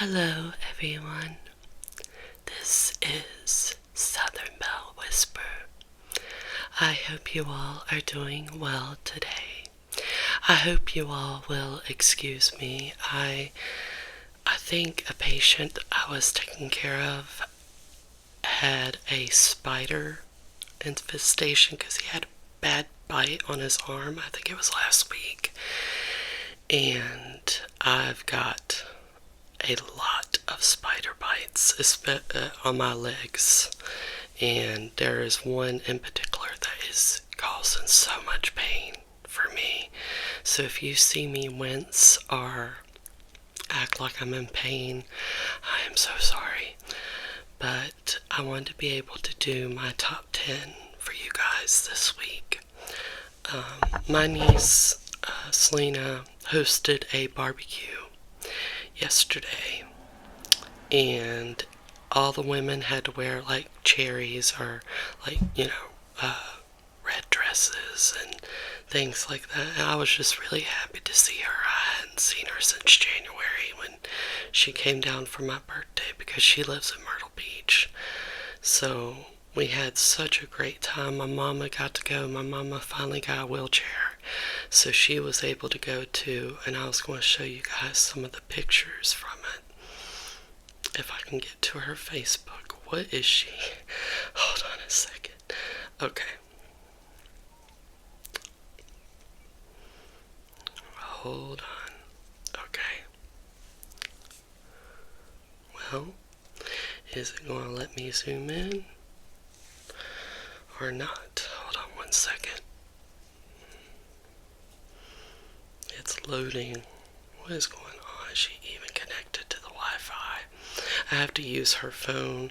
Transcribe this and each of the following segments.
Hello, everyone. This is Southern Belle Whisper. I hope you all are doing well today. I hope you all will excuse me. I think a patient I was taking care of had a spider infestation because he had a bad bite on his arm. I think it was last week. And I've got a lot of spider bites on my legs, and there is one in particular that is causing so much pain for me. So if you see me wince or act like I'm in pain, I am so sorry. But I wanted to be able to do my top 10 for you guys this week. My niece, Selena, hosted a barbecue yesterday, and all the women had to wear like cherries or like, red dresses and things like that. And I was just really happy to see her. I hadn't seen her since January when she came down for my birthday because she lives in Myrtle Beach. So we had such a great time. My mama got to go. My mama finally got a wheelchair, so she was able to go too, and I was going to show you guys some of the pictures from it. If I can get to her Facebook. What is she? Hold on a second. Okay. Hold on. Okay. Well, is it going to let me zoom in or not? Hold on one second. It's loading. What is going on? Is she even connected to the Wi-Fi? I have to use her phone.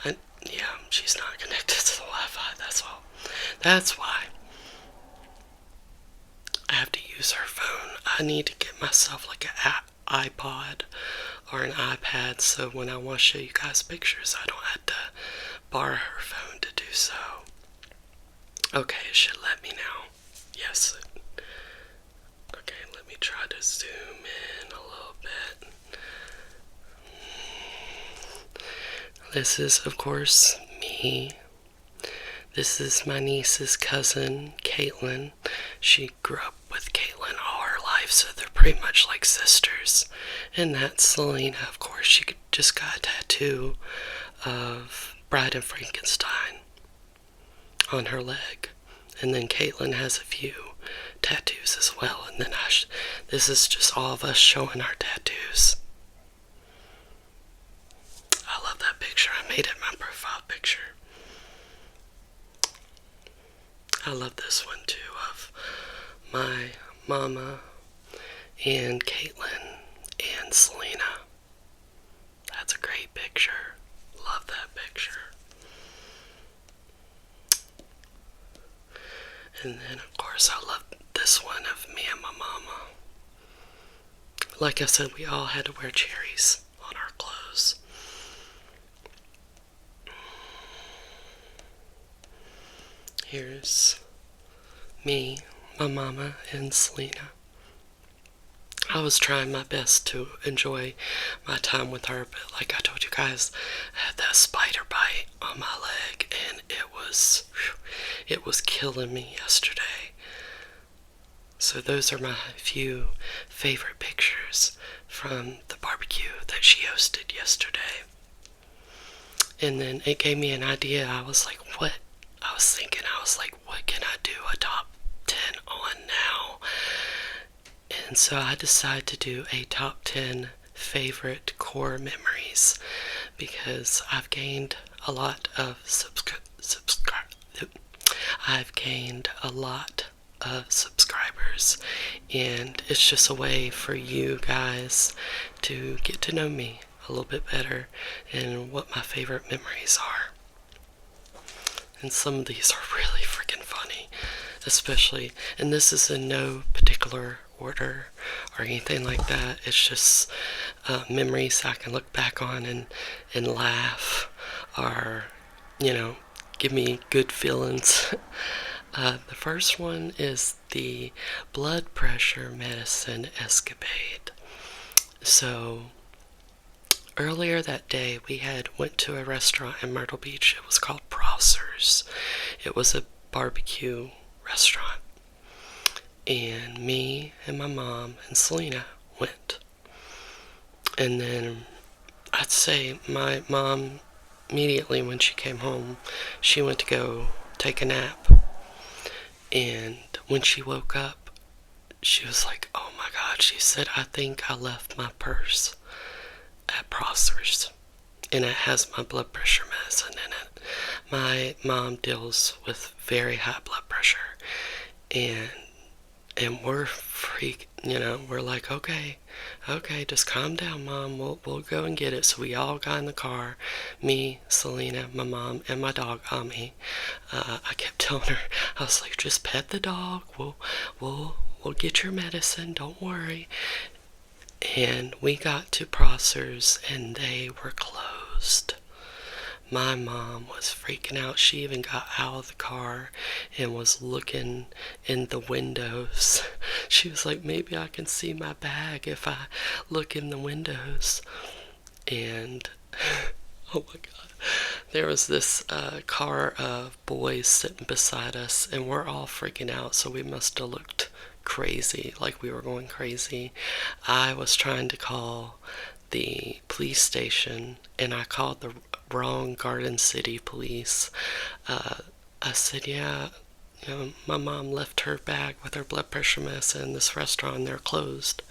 Yeah, she's not connected to the Wi-Fi, that's all. That's why I have to use her phone. I need to get myself like an iPod or an iPad, so when I want to show you guys pictures, I don't have to borrow her phone to do so. Okay, it should let me now. Yes. Okay, let me try to zoom in a little bit. This is, of course, me. This is my niece's cousin, Caitlin. She grew up with Caitlin all her life, so they're pretty much like sisters. And that's Selena, of course. She just got a tattoo of Bride and Frankenstein on her leg. And then Caitlin has a few tattoos as well. And then this is just all of us showing our tattoos. I love that picture. I made it my profile picture. I love this one too, of my mama and Caitlin and Selena. That's a great picture. Love that picture. And then, of course, I love this one of me and my mama. Like I said, we all had to wear cherries on our clothes. Here's me, my mama, and Selena. I was trying my best to enjoy my time with her, but like I told you guys, I had that spider bite on my leg, and it was killing me yesterday. So those are my few favorite pictures from the barbecue that she hosted yesterday. And then it gave me an idea. I was like, what can I do a top 10 on now? And so I decided to do a top 10 favorite core memories, because I've gained a lot of subscribers, and it's just a way for you guys to get to know me a little bit better and what my favorite memories are. And some of these are really freaking funny, especially, and this is in no particular order or anything like that. It's just memories I can look back on and laugh, or, give me good feelings. The first one is the blood pressure medicine escapade. So earlier that day we had went to a restaurant in Myrtle Beach. It was called Prosser's. It was a barbecue restaurant. And me and my mom and Selena went. And then I'd say my mom, immediately when she came home, she went to go take a nap. And when she woke up, she was like, oh my God, she said, I think I left my purse at Prosser's. And it has my blood pressure medicine in it. My mom deals with very high blood pressure. And we're we're like, okay, just calm down, Mom. We'll go and get it. So we all got in the car, me, Selena, my mom, and my dog, Ami. I kept telling her, I was like, just pet the dog. We'll get your medicine. Don't worry. And we got to Prosser's and they were closed. My mom was freaking out. She even got out of the car and was looking in the windows. She was like, maybe I can see my bag if I look in the windows. And oh my God, there was this car of boys sitting beside us, and we're all freaking out, so we must have looked crazy, like we were going crazy. I was trying to call the police station, and I called the wrong Garden City police. I said, yeah, my mom left her bag with her blood pressure medicine in this restaurant, and they're closed.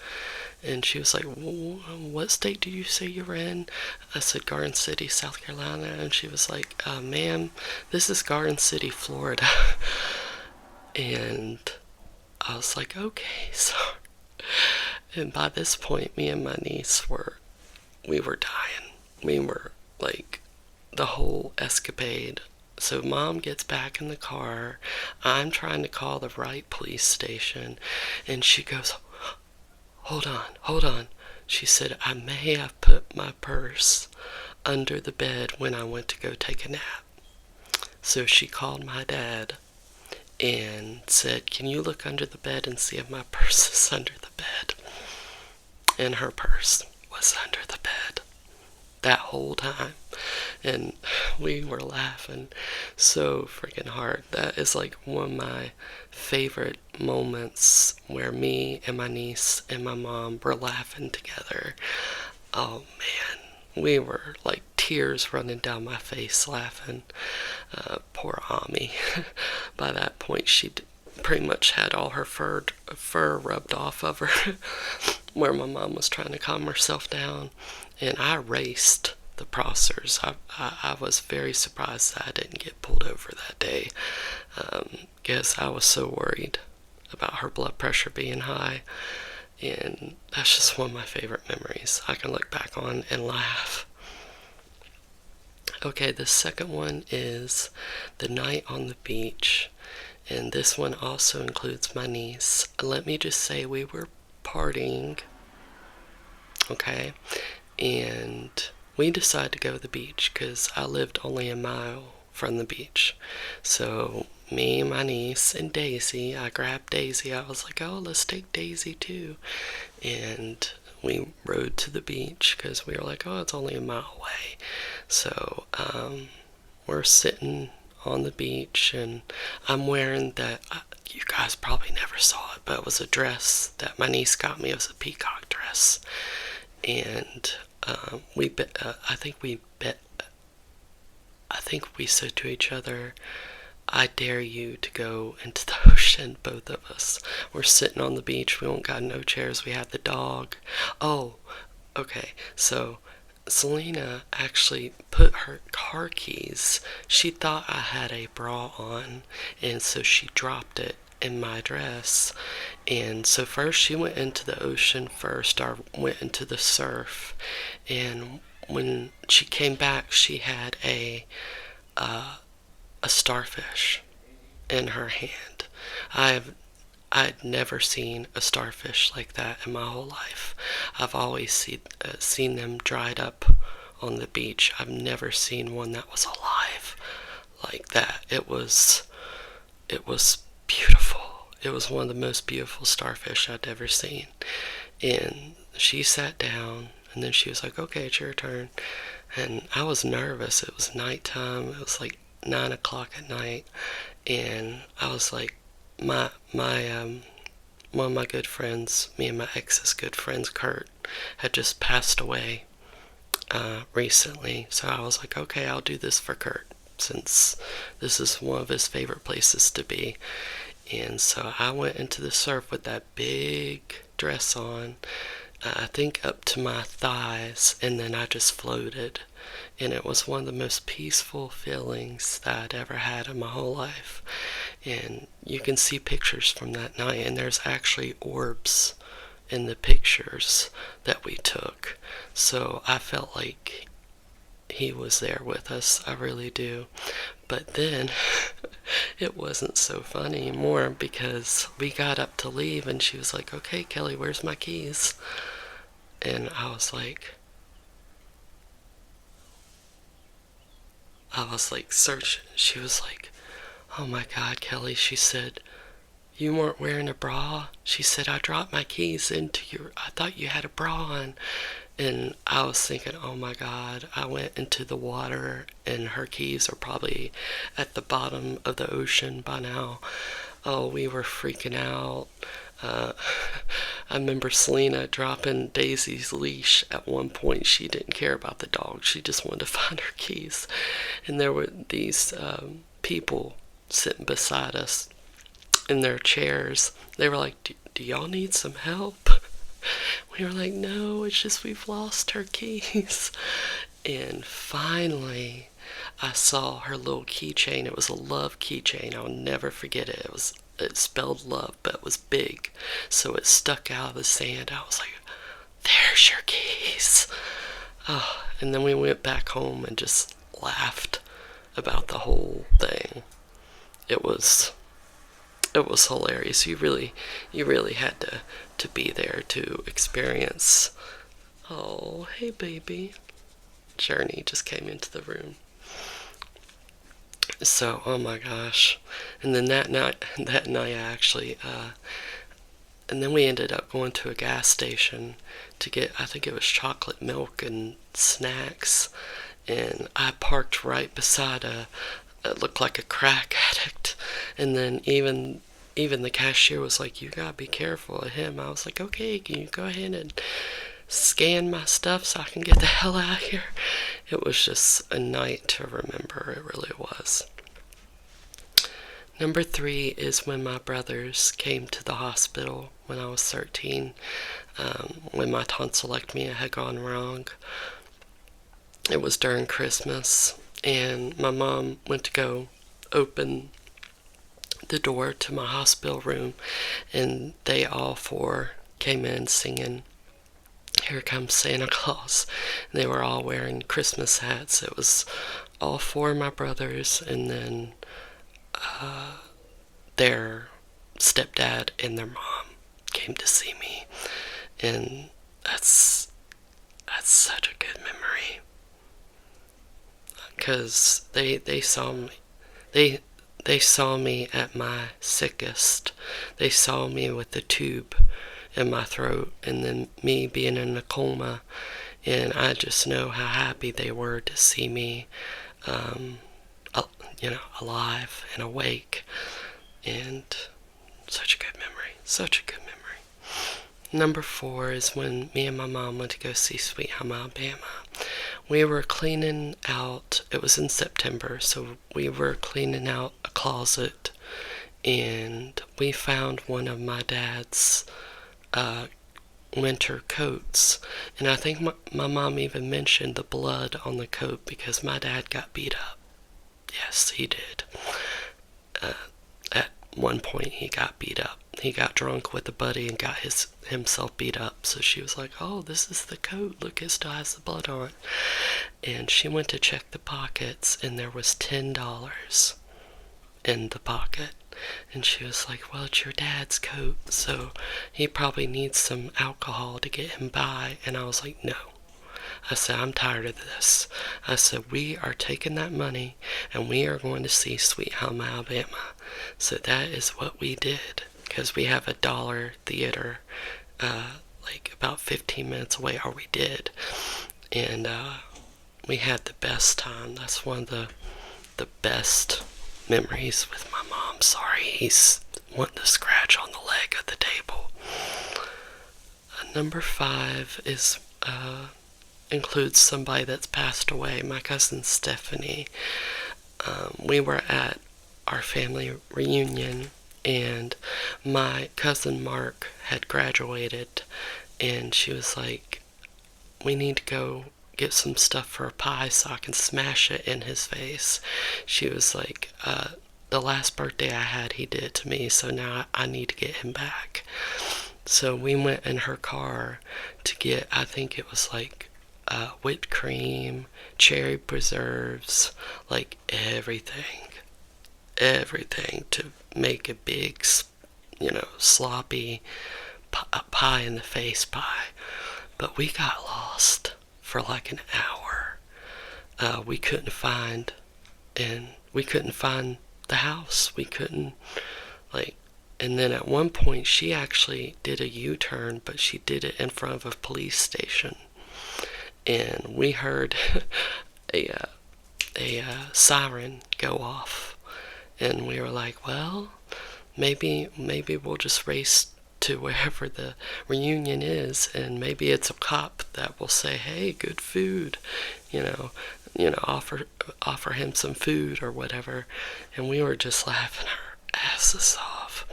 And she was like, what state did you say you were in? I said, Garden City, South Carolina. And she was like, ma'am, this is Garden City, Florida. And I was like, okay, sorry. And by this point, me and my niece we were dying. We were like, the whole escapade. So Mom gets back in the car. I'm trying to call the right police station. And she goes, hold on. She said, I may have put my purse under the bed when I went to go take a nap. So she called my dad and said, can you look under the bed and see if my purse is under the bed? And her purse was under the bed that whole time. And we were laughing so freaking hard. That is like one of my favorite moments, where me and my niece and my mom were laughing together. Oh man, we were like tears running down my face laughing. Poor Ami. By that point, she pretty much had all her fur rubbed off of her where my mom was trying to calm herself down. And I raced the Prosser's. I was very surprised that I didn't get pulled over that day. Guess I was so worried about her blood pressure being high. And that's just one of my favorite memories I can look back on and laugh. Okay, the second one is the night on the beach. And this one also includes my niece. Let me just say, we were partying. Okay. And we decided to go to the beach because I lived only a mile from the beach. So me, my niece, and Daisy, I grabbed Daisy. I was like, oh, let's take Daisy too. And we rode to the beach because we were like, oh, it's only a mile away. So we're sitting on the beach, and I'm wearing that, you guys probably never saw it, but it was a dress that my niece got me. It was a peacock dress. And I think we said to each other, I dare you to go into the ocean, both of us. We're sitting on the beach. We don't got no chairs. We have the dog. Oh, okay. So Selena actually put her car keys. She thought I had a bra on, and so she dropped it in my dress. And so first she went into the ocean first, or went into the surf. And when she came back, she had a starfish in her hand. I'd never seen a starfish like that in my whole life. I've always seen them dried up on the beach. I've never seen one that was alive like that. It was beautiful. It was one of the most beautiful starfish I'd ever seen. And she sat down And then she was like, okay, it's your turn. And I was nervous. It was nighttime. It was like 9 o'clock at night. And I was like, one of my good friends, me and my ex's good friends, Kurt, had just passed away recently. So I was like, okay, I'll do this for Kurt, since this is one of his favorite places to be. And so I went into the surf with that big dress on, I think up to my thighs, and then I just floated. And it was one of the most peaceful feelings that I'd ever had in my whole life. And you can see pictures from that night, and there's actually orbs in the pictures that we took. So I felt like he was there with us. I really do. But then it wasn't so fun anymore, because we got up to leave and she was like, okay, Kelly, where's my keys? And I was like searching. She was like, oh my God, Kelly, she said, you weren't wearing a bra? She said, I dropped my keys I thought you had a bra on. And I was thinking, oh my God, I went into the water and her keys are probably at the bottom of the ocean by now. Oh, we were freaking out. I remember Selena dropping Daisy's leash at one point. She didn't care about the dog. She just wanted to find her keys. And there were these people sitting beside us in their chairs. They were like, do y'all need some help? We were like, no, it's just we've lost her keys. And finally, I saw her little keychain. It was a love keychain. I'll never forget it. It spelled love, but it was big, so it stuck out of the sand. I was like, there's your keys. Oh, and then we went back home and just laughed about the whole thing. It was hilarious. You really had to be there to experience. Oh, hey baby. Journey just came into the room. So, oh my gosh. And then that night I actually, and then we ended up going to a gas station to get, I think it was chocolate milk and snacks. And I parked right beside it looked like a crack addict. And then even the cashier was like, you gotta be careful of him. I was like, okay, can you go ahead and scan my stuff so I can get the hell out of here? It was just a night to remember. It really was. Number 3 is when my brothers came to the hospital when I was 13, when my tonsillectomy had gone wrong. It was during Christmas, and my mom went to go open the door to my hospital room, and they all 4 came in singing Here Comes Santa Claus. And they were all wearing Christmas hats. It was all 4 of my brothers, and then their stepdad and their mom came to see me. And that's such a good memory, because they saw me. They saw me at my sickest. They saw me with the tube in my throat, and then me being in a coma. And I just know how happy they were to see me, alive and awake. And such a good memory. Such a good memory. Number 4 is when me and my mom went to go see Sweet Home Alabama. We were cleaning out, it was in September, so we were cleaning out a closet, and we found one of my dad's winter coats. And I think my mom even mentioned the blood on the coat, because my dad got beat up. Yes, he did. At one point he got beat up. He got drunk with a buddy and got himself beat up. So she was like, oh, this is the coat. Look, it still has the blood on it. And she went to check the pockets, and there was $10 in the pocket. And she was like, well, it's your dad's coat, so he probably needs some alcohol to get him by. And I was like, no. I said, I'm tired of this. I said, we are taking that money and we are going to see Sweet Home Alabama. So that is what we did, because we have a dollar theater, like about 15 minutes away, or we did. And we had the best time. That's one of the best memories with my mom. Sorry, he's wanting to scratch on the leg of the table. Number 5 is includes somebody that's passed away, my cousin Stephanie. We were at our family reunion, and my cousin Mark had graduated, and she was like, we need to go get some stuff for a pie so I can smash it in his face. She was like, the last birthday I had, he did it to me, so now I need to get him back. So we went in her car to get, I think it was like whipped cream, cherry preserves, like everything to make a big, sloppy pie in the face pie. But we got lost for like an hour. We couldn't find the house. We couldn't, and then at one point she actually did a U-turn, but she did it in front of a police station. And we heard a siren go off, and we were like, well, maybe we'll just race to wherever the reunion is, and maybe it's a cop that will say, hey, good food, offer him some food or whatever. And we were just laughing our asses off.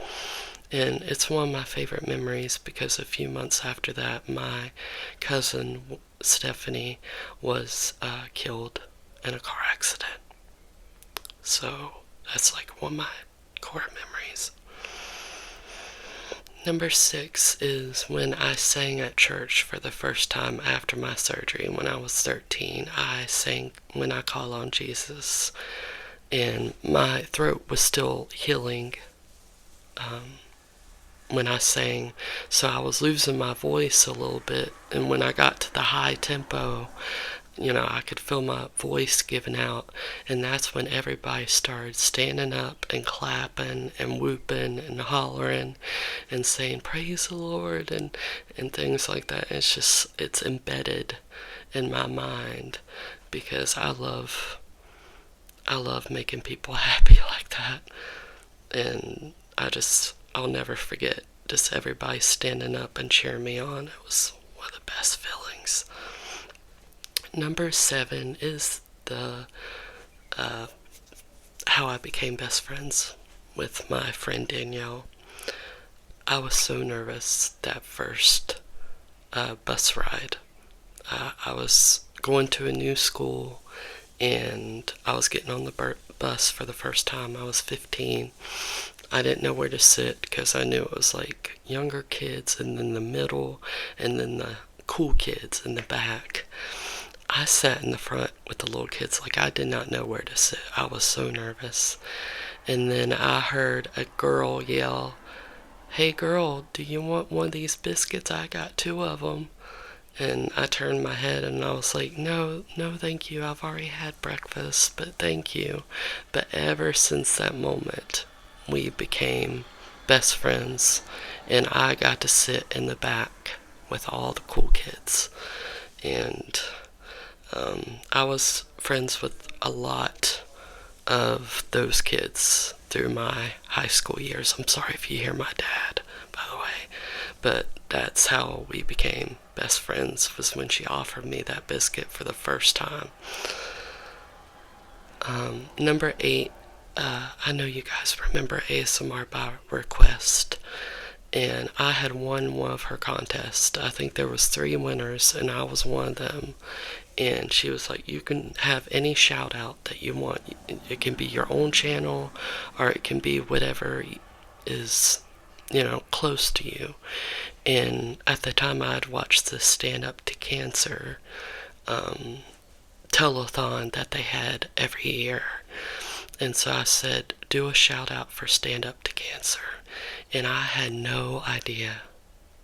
And it's one of my favorite memories because a few months after that, my cousin Stephanie was killed in a car accident. So that's like one of my core memories. Number 6 is when I sang at church for the first time after my surgery. When I was 13, I sang When I Call on Jesus, and my throat was still healing when I sang, so I was losing my voice a little bit. And when I got to the high tempo, I could feel my voice giving out, and that's when everybody started standing up and clapping and whooping and hollering and saying praise the Lord and things like that. It's embedded in my mind because I love making people happy like that. And I'll never forget just everybody standing up and cheering me on. It was one of the best feelings. Number 7 is the how I became best friends with my friend Danielle. I was so nervous that first bus ride. I was going to a new school, and I was getting on the bus for the first time. I was 15. I didn't know where to sit because I knew it was like younger kids and then the middle and then the cool kids in the back. I sat in the front with the little kids. Like, I did not know where to sit. I was so nervous. And then I heard a girl yell, hey girl, do you want one of these biscuits? I got 2 of them. And I turned my head and I was like, no thank you, I've already had breakfast, but thank you. But ever since that moment, we became best friends, and I got to sit in the back with all the cool kids. And I was friends with a lot of those kids through my high school years. I'm sorry if you hear my dad, by the way, but that's how we became best friends, was when she offered me that biscuit for the first time. Number 8, I know you guys remember ASMR by Request, and I had won one of her contests. I think there was 3 winners, and I was one of them. And she was like, you can have any shout out that you want. It can be your own channel, or it can be whatever is, close to you. And at the time, I had watched the Stand Up to Cancer telethon that they had every year. And so I said, do a shout out for Stand Up to Cancer. And I had no idea.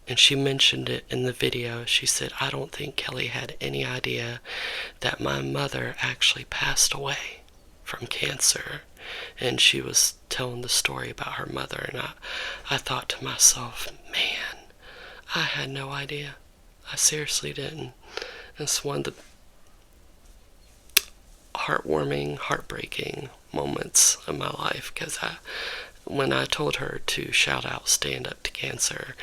And she mentioned it in the video. She said, I don't think Kelly had any idea that my mother actually passed away from cancer. And she was telling the story about her mother. And I thought to myself, man, I had no idea. I seriously didn't. It's one of the heartwarming, heartbreaking moments of my life, because when I told her to shout out Stand Up to Cancer,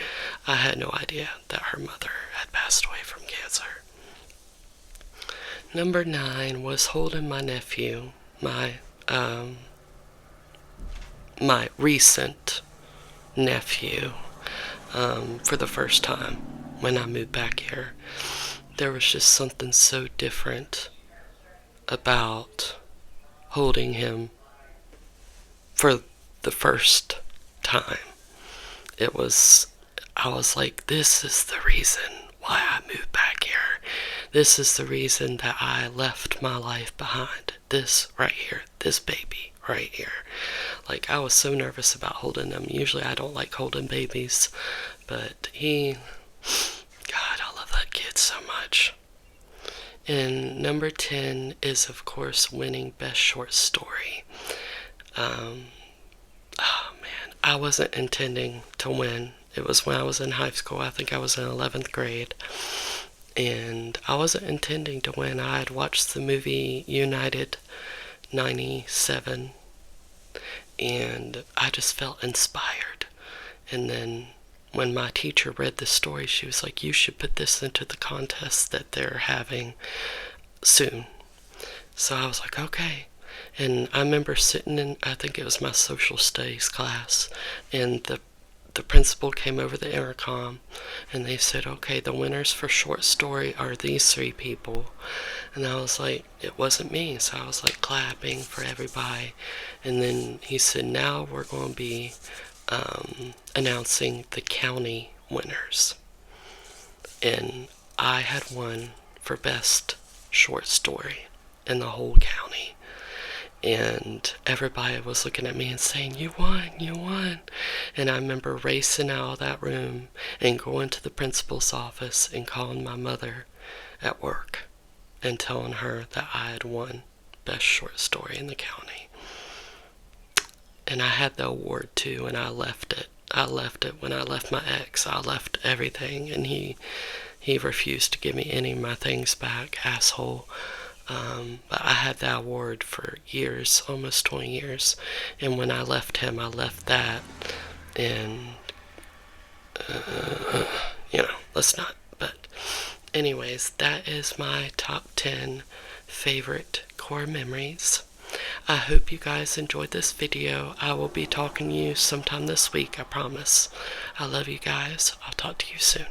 I had no idea that her mother had passed away from cancer. Number 9 was holding my nephew, my recent nephew, for the first time when I moved back here. There was just something so different about holding him for the first time. I was like, this is the reason why I moved back here. This is the reason that I left my life behind. This right here, this baby right here. Like, I was so nervous about holding him. Usually I don't like holding babies, but God, I love that kid so much. And number 10 is, of course, winning Best Short Story. Oh man, I wasn't intending to win. It was when I was in high school. I think I was in 11th grade. And I wasn't intending to win. I had watched the movie United 97, and I just felt inspired. And then when my teacher read the story, she was like, you should put this into the contest that they're having soon. So I was like, okay. And I remember sitting in, I think it was my social studies class, and the principal came over the intercom, and they said, okay, the winners for short story are these 3 people. And I was like, it wasn't me. So I was like clapping for everybody. And then he said, now we're going to be announcing the county winners. And I had won for best short story in the whole county. And everybody was looking at me and saying, you won, you won. And I remember racing out of that room and going to the principal's office and calling my mother at work and telling her that I had won Best Short Story in the county. And I had the award too, and I left it. I left it when I left my ex. I left everything, and he refused to give me any of my things back, asshole. But I had that award for years, almost 20 years. And when I left him, I left that. And, let's not. But anyways, that is my top 10 favorite core memories. I hope you guys enjoyed this video. I will be talking to you sometime this week, I promise. I love you guys. I'll talk to you soon.